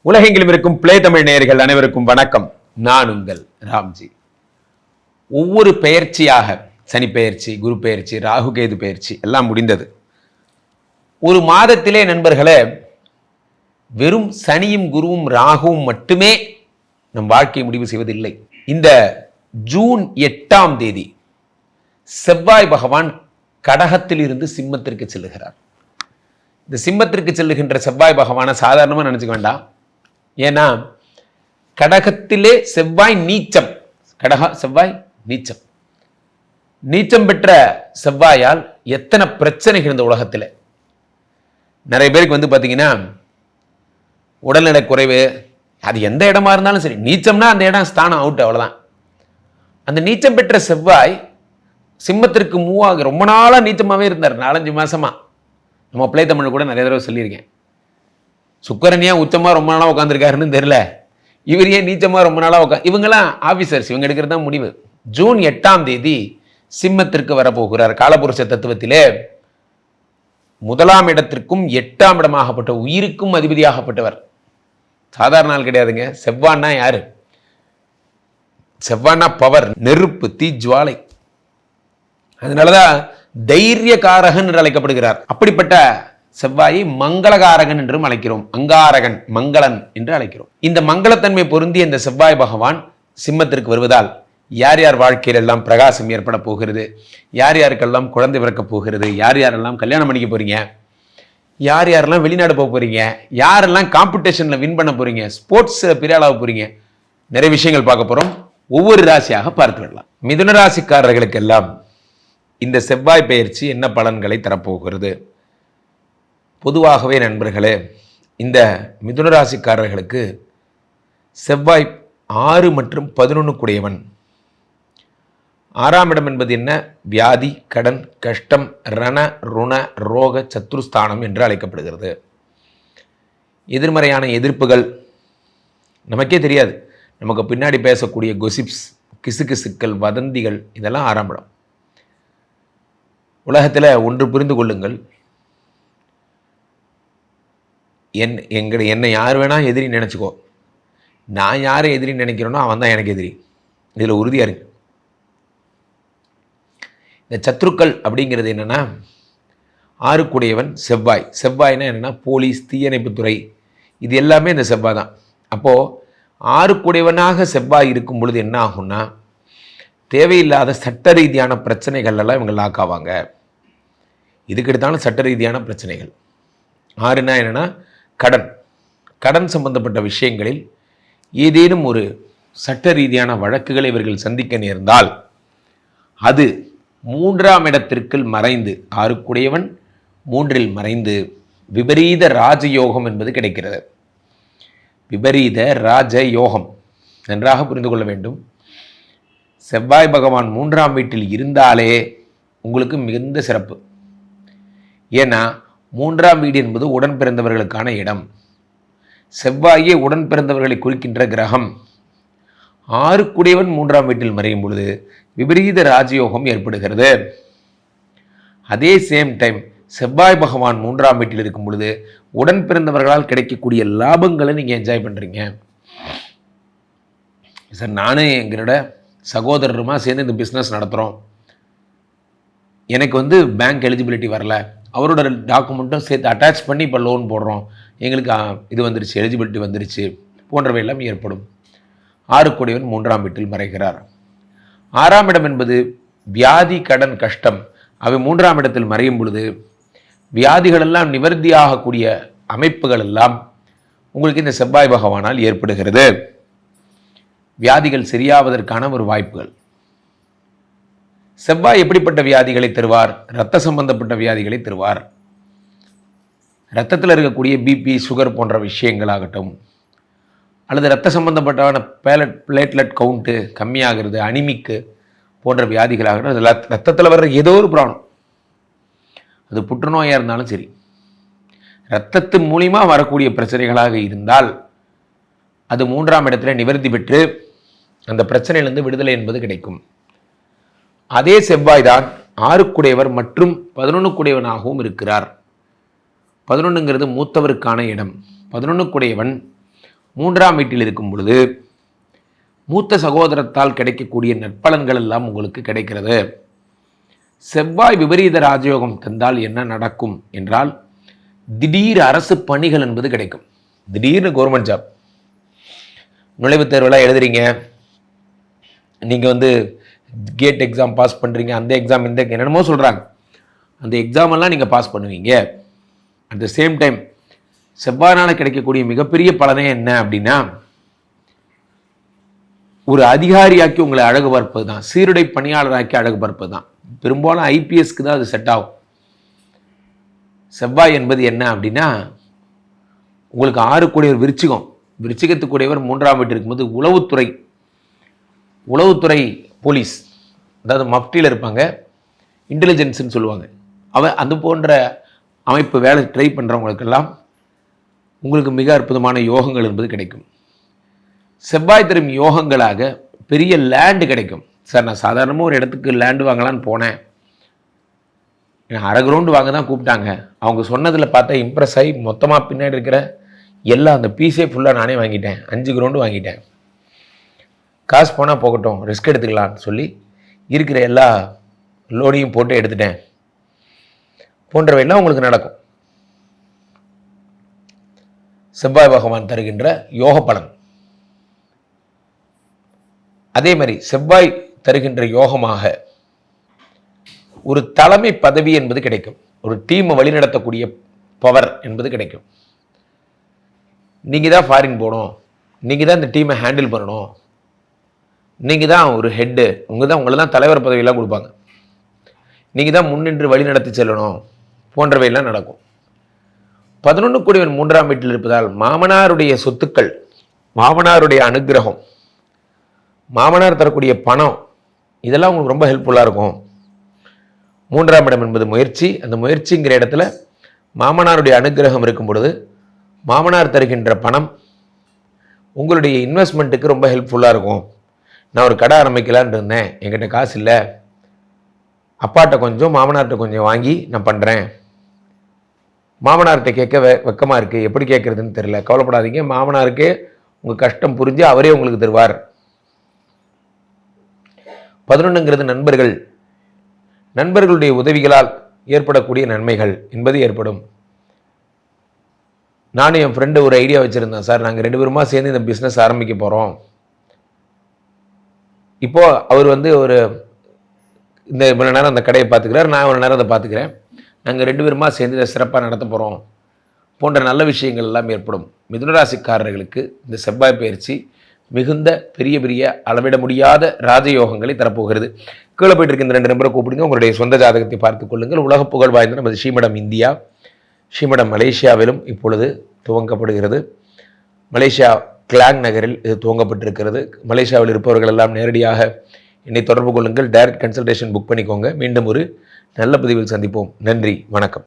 உலகெங்கிலும் இருக்கும் பிளே தமிழ் நேயர்கள் அனைவருக்கும் வணக்கம். நான் உங்கள் ராம்ஜி. ஒவ்வொரு பெயர்ச்சியாக சனி பெயர்ச்சி, குரு பெயர்ச்சி, ராகு கேது பெயர்ச்சி எல்லாம் முடிந்தது. ஒரு மாதத்திலே நண்பர்களே, வெறும் சனியும் குருவும் ராகுவும் மட்டுமே நம் வாழ்க்கையை முடிவு செய்வதில்லை. இந்த ஜூன் 8ஆம் தேதி செவ்வாய் பகவான் கடகத்தில் இருந்து சிம்மத்திற்கு செல்லுகிறார். இந்த சிம்மத்திற்கு செல்லுகின்ற செவ்வாய் பகவானை சாதாரணமாக நினைச்சுக்க வேண்டாம். ஏன்னா கடகத்திலே செவ்வாய் நீச்சம், செவ்வாய் நீச்சம். நீச்சம் பெற்ற செவ்வாயால் எத்தனை பிரச்சனைகள் இந்த உலகத்தில். நிறைய பேருக்கு பார்த்தீங்கன்னா உடல்நல குறைவு, அது எந்த இடமா இருந்தாலும் சரி, நீச்சம்னா அந்த இடம் ஸ்தானம் அவுட், அவ்வளோதான். அந்த நீச்சம் பெற்ற செவ்வாய் சிம்மத்திற்கு மூவாக ரொம்ப நாளாக நீச்சமாகவே இருந்தார், 4-5 மாசமா. நம்ம பிளே தமிழ் கூட நிறைய தடவை சொல்லியிருக்கேன். சுக்கரன் ஏன் உச்சமாக ரொம்ப நாளாக உட்காந்துருக்காருன்னு தெரியல, இவர் ஏன் நீச்சமாக ரொம்ப நாளாக இவங்கெல்லாம் ஆஃபீஸர்ஸ், இவங்க எடுக்கிறது தான் முடிவு. ஜூன் 8ஆம் தேதி சிம்மத்திற்கு வரப்போகிறார். காலபுருஷ தத்துவத்திலே 1ஆம் இடத்திற்கும் 8ஆம் இடமாகப்பட்ட உயிருக்கும் அதிபதியாகப்பட்டவர். சாதாரண நாள் கிடையாதுங்க. செவ்வாய்னா யாரு? செவ்வாய்னா பவர், நெருப்பு, தீ ஜுவாலை. அதனாலதான் தைரியகாரகன் என்று அழைக்கப்படுகிறார். அப்படிப்பட்ட செவ்வாயை மங்களகாரகன் என்றும் அழைக்கிறோம். அங்காரகன், மங்களன் என்று அழைக்கிறோம். இந்த மங்களத்தன்மை பொருந்திய இந்த செவ்வாய் பகவான் சிம்மத்திற்கு வருவதால் யார் யார் வாழ்க்கையில் எல்லாம் பிரகாசம் ஏற்பட போகிறது, யார் யாருக்கெல்லாம் குழந்தை பிறக்க போகிறது, யார் யாரெல்லாம் கல்யாணம் பண்ணிக்க போறீங்க, யார் யாரெல்லாம் வெளிநாடு போக போறீங்க, யாரெல்லாம் காம்படிஷன்ல வின் பண்ண போறீங்க, ஸ்போர்ட்ஸ் பெரிய ஆளாக போறீங்க, நிறைய விஷயங்கள் பார்க்க போறோம். ஒவ்வொரு ராசியாக பார்த்து விடலாம். மிதுன ராசிக்காரர்களுக்கெல்லாம் இந்த செவ்வாய் பெயர்ச்சி என்ன பலன்களை தரப்போகிறது? பொதுவாகவே நண்பர்களே, இந்த மிதுன ராசிக்காரர்களுக்கு செவ்வாய் 6 மற்றும் 11 கூடியவன். 6ஆம் இடம் என்பது என்ன? வியாதி, கடன், கஷ்டம், ரண, ருண, ரோக, சத்ருஸ்தானம் என்று அழைக்கப்படுகிறது. எதிர்மறையான எதிர்ப்புகள் நமக்கே தெரியாது, நமக்கு பின்னாடி பேசக்கூடிய கொசிப்ஸ், கிசுகிசுக்கள், வதந்திகள், இதெல்லாம் 6ஆம் இடம். உலகத்தில் ஒன்று புரிந்து கொள்ளுங்கள், என்னை யார் வேணா எதிரி நினச்சிக்கோ, நான் யாரை எதிரி நினைக்கிறேனோ அவன் தான் எனக்கு எதிரி. இதில் உறுதியாக இருக்கு. இந்த சத்ருக்கள் அப்படிங்கிறது என்னென்னா, 6 கூடியவன் செவ்வாய். செவ்வாய்னா என்னென்னா போலீஸ், தீயணைப்புத்துறை, இது எல்லாமே இந்த செவ்வாய் தான். அப்போது 6 கூடியவனாக செவ்வாய் இருக்கும் பொழுது என்ன ஆகும்னா, தேவையில்லாத சட்ட ரீதியான பிரச்சனைகள் எல்லாம் இவங்க லாக் ஆவாங்க. இதுக்கு எடுத்தாலும் சட்ட ரீதியான பிரச்சனைகள். 6னா என்னென்னா கடன், கடன் சம்பந்தப்பட்ட விஷயங்களில் ஏதேனும் ஒரு சட்ட ரீதியான வழக்குகளை இவர்கள் சந்திக்க நேர்ந்தால் அது 3ஆம் இடத்திற்கு மறைந்து, 6 கூடியவன் 3இல் மறைந்து விபரீத ராஜயோகம் என்பது கிடைக்கிறது. விபரீத ராஜயோகம் நன்றாக புரிந்து கொள்ள வேண்டும். செவ்வாய் பகவான் 3ஆம் வீட்டில் இருந்தாலே உங்களுக்கு மிகுந்த சிறப்பு. ஏன்னா 3ஆம் வீடு என்பது உடன் பிறந்தவர்களுக்கான இடம். செவ்வாயே உடன் பிறந்தவர்களை குறிக்கின்ற கிரகம். 6 கூடியவன் 3ஆம் வீட்டில் மறையும் பொழுது விபரீத ராஜயோகம் ஏற்படுகிறது. அதே சேம் டைம் செவ்வாய் பகவான் 3ஆம் வீட்டில் இருக்கும் பொழுது உடன் பிறந்தவர்களால் கிடைக்கக்கூடிய லாபங்களை நீங்கள் என்ஜாய் பண்ணுறீங்க. சார், நானும் எங்களோட சகோதரருமா சேர்ந்து இந்த பிஸ்னஸ் நடத்துகிறோம், எனக்கு பேங்க் எலிஜிபிலிட்டி வரல, அவரோட டாக்குமெண்ட்டும் சேர்த்து அட்டாச் பண்ணி இப்போ லோன் போடுறோம், எங்களுக்கு இது வந்துருச்சு, எலிஜிபிலிட்டி வந்துருச்சு, போன்றவை எல்லாம் ஏற்படும். 6 கூடியவன் 3ஆம் வீட்டில் மறைகிறார். 6ஆம் இடம் என்பது வியாதி, கடன், கஷ்டம். அவை 3ஆம் இடத்தில் மறையும் பொழுது வியாதிகளெல்லாம் நிவர்த்தியாகக்கூடிய அமைப்புகள் எல்லாம் உங்களுக்கு இந்த செவ்வாய் பகவானால் ஏற்படுகிறது. வியாதிகள் சரியாவதற்கான ஒரு வாய்ப்புகள். செவ்வாய் எப்படிப்பட்ட வியாதிகளை தருவார்? இரத்த சம்பந்தப்பட்ட வியாதிகளை தருவார். இரத்தத்தில் இருக்கக்கூடிய பிபி, சுகர் போன்ற விஷயங்களாகட்டும், அல்லது இரத்த சம்பந்தப்பட்டமான பிளேட்லெட் கவுண்ட்டு கம்மியாகிறது, அனிமிக்கு போன்ற வியாதிகளாகட்டும், அது ரத்தத்தில் வர்ற ஏதோ ஒரு ப்ராப்ளம், அது புற்றுநோயாக இருந்தாலும் சரி, இரத்தத்தின் மூலிமா வரக்கூடிய பிரச்சனைகளாக இருந்தால் அது 3ஆம் இடத்துல நிவர்த்தி பெற்று அந்த பிரச்சனையிலிருந்து விடுதலை என்பது கிடைக்கும். அதே செவ்வாய் தான் 6 கூடியவர் மற்றும் 11 கூடியவனாகவும் இருக்கிறார். 11ங்கிறது மூத்தவருக்கான இடம். 11 கூடியவன் 3ஆம் வீட்டில் இருக்கும் பொழுது மூத்த சகோதரத்தால் கிடைக்கக்கூடிய நற்பலன்கள் எல்லாம் உங்களுக்கு கிடைக்கிறது. செவ்வாய் விபரீத ராஜயோகம் தந்தால் என்ன நடக்கும் என்றால், திடீர் அரசு பணிகள் என்பது கிடைக்கும். திடீர்னு கவர்மெண்ட் ஜாப், நுழைவுத் தேர்வெல்லாம் எழுதுறீங்க, நீங்கள் கேட் எக்ஸாம் பாஸ் பண்ணுறீங்க, அந்த எக்ஸாம் இந்த என்னென்னமோ சொல்கிறாங்க, அந்த எக்ஸாமெல்லாம் நீங்கள் பாஸ் பண்ணுவீங்க. அட் த சேம் டைம் செவ்வாயினால் கிடைக்கக்கூடிய மிகப்பெரிய பலனே என்ன அப்படின்னா, ஒரு அதிகாரியாக்கி உங்களை அழகு பார்ப்பது தான், சீருடை பணியாளராக்கி அழகு பார்ப்பது தான். பெரும்பாலும் ஐபிஎஸ்க்கு தான் அது செட் ஆகும். செவ்வாய் என்பது என்ன அப்படின்னா, உங்களுக்கு 6 கூடியவர் விருச்சிகம், விருச்சிகத்துக்குடையவர் 3ஆம் வீட்டு இருக்கும்போது உளவுத்துறை போலீஸ், அதாவது மஃப்டியில் இருப்பாங்க, இன்டெலிஜென்ஸ்ன்னு சொல்லுவாங்க, அது போன்ற அமைப்பு வேலை ட்ரை பண்ணுறவங்களுக்கெல்லாம் உங்களுக்கு மிக அற்புதமான யோகங்கள் என்பது கிடைக்கும். செவ்வாய் தரும் யோகங்களாக பெரிய லேண்டு கிடைக்கும். சார், நான் சாதாரணமாக ஒரு இடத்துக்கு லேண்டு வாங்கலான்னு போனேன், அரை கிரவுண்டு வாங்க தான் கூப்பிட்டாங்க, அவங்க சொன்னதில் பார்த்தா இம்ப்ரெஸ் ஆகி மொத்தமாக பின்னாடி இருக்கிற அந்த பீஸே ஃபுல்லாக நானே வாங்கிட்டேன், 5 கிரவுண்டு வாங்கிட்டேன், காசு போனால் போகட்டும், ரிஸ்க் எடுத்துக்கலான்னு சொல்லி இருக்கிற எல்லா லோனையும் போட்டு எடுத்துட்டேன் போன்றவையெல்லாம் உங்களுக்கு நடக்கும். செவ்வாய் பகவான் தருகின்ற யோக பலன். அதே மாதிரி செவ்வாய் தருகின்ற யோகமாக ஒரு தலைமை பதவி என்பது கிடைக்கும். ஒரு டீமை வழிநடத்தக்கூடிய பவர் என்பது கிடைக்கும். நீங்கள் தான் ஃபாரின் போகணும், நீங்கள் தான் இந்த டீமை ஹேண்டில் பண்ணணும், நீங்கள் தான் ஒரு ஹெட்டு, உங்களை தான் தலைவர் பதவியெல்லாம் கொடுப்பாங்க, நீங்கள் தான் முன்னின்று வழிநடத்தி செல்லணும் போன்றவையெல்லாம் நடக்கும். 11 கூடியவன் 3ஆம் வீட்டில் இருப்பதால் மாமனாருடைய சொத்துக்கள், மாமனாருடைய அனுகிரகம், மாமனார் தரக்கூடிய பணம், இதெல்லாம் உங்களுக்கு ரொம்ப ஹெல்ப்ஃபுல்லாக இருக்கும். 3ஆம் இடம் என்பது முயற்சி. அந்த முயற்சிங்கிற இடத்துல மாமனாருடைய அனுகிரகம் இருக்கும் பொழுது மாமனார் தருகின்ற பணம் உங்களுடைய இன்வெஸ்ட்மெண்ட்டுக்கு ரொம்ப ஹெல்ப்ஃபுல்லாக இருக்கும். நான் ஒரு கடை ஆரம்பிக்கலான்னு இருந்தேன், என்கிட்ட காசு இல்லை, அப்பாட்ட கொஞ்சம் மாமனார்கிட்ட கொஞ்சம் வாங்கி நான் பண்ணுறேன், மாமனார்கிட்ட கேட்க வெக்கமாக இருக்குது, எப்படி கேட்குறதுன்னு தெரியல, கவலைப்படாதீங்க, மாமனாருக்கு உங்கள் கஷ்டம் புரிஞ்சு அவரே உங்களுக்கு தருவார். 11ங்கிறது நண்பர்களுடைய உதவிகளால் ஏற்படக்கூடிய நன்மைகள் என்பது ஏற்படும். நானும் என் ஃப்ரெண்டு ஒரு ஐடியா வச்சுருந்தேன், சார் நாங்கள் 2 பேருமா சேர்ந்து இந்த பிஸ்னஸ் ஆரம்பிக்க போகிறோம், இப்போது அவர் ஒரு இந்த இவ்வளோ நேரம் அந்த கடையை பார்த்துக்கிறார், நான் இவ்வளோ நேரம் அதை பார்த்துக்கிறேன், நாங்கள் 2 பேருமா சேர்ந்து இதை சிறப்பாக நடத்த போகிறோம் போன்ற நல்ல விஷயங்கள் எல்லாம் ஏற்படும். மிதுனராசிக்காரர்களுக்கு இந்த செவ்வாய் பயிற்சி மிகுந்த பெரிய அளவிட முடியாத ராஜயோகங்களை தரப்போகிறது. கீழே போயிட்டு இருக்க இந்த 2 நம்பரை கூப்பிடுங்க, உங்களுடைய சொந்த ஜாதகத்தை பார்த்துக் கொள்ளுங்கள். உலக புகழ் வாய்ந்த நமது ஸ்ரீமடம் இந்தியா, ஸ்ரீமடம் மலேசியாவிலும் இப்பொழுது துவங்கப்படுகிறது. மலேசியா கிளாங் நகரில் இது துவங்கப்பட்டிருக்கிறது. மலேசியாவில் இருப்பவர்கள் எல்லாம் நேரடியாக என்னை தொடர்பு கொள்ளுங்கள், டைரக்ட் கன்சல்டேஷன் புக் பண்ணிக்கோங்க. மீண்டும் ஒரு நல்ல பதிவில் சந்திப்போம். நன்றி, வணக்கம்.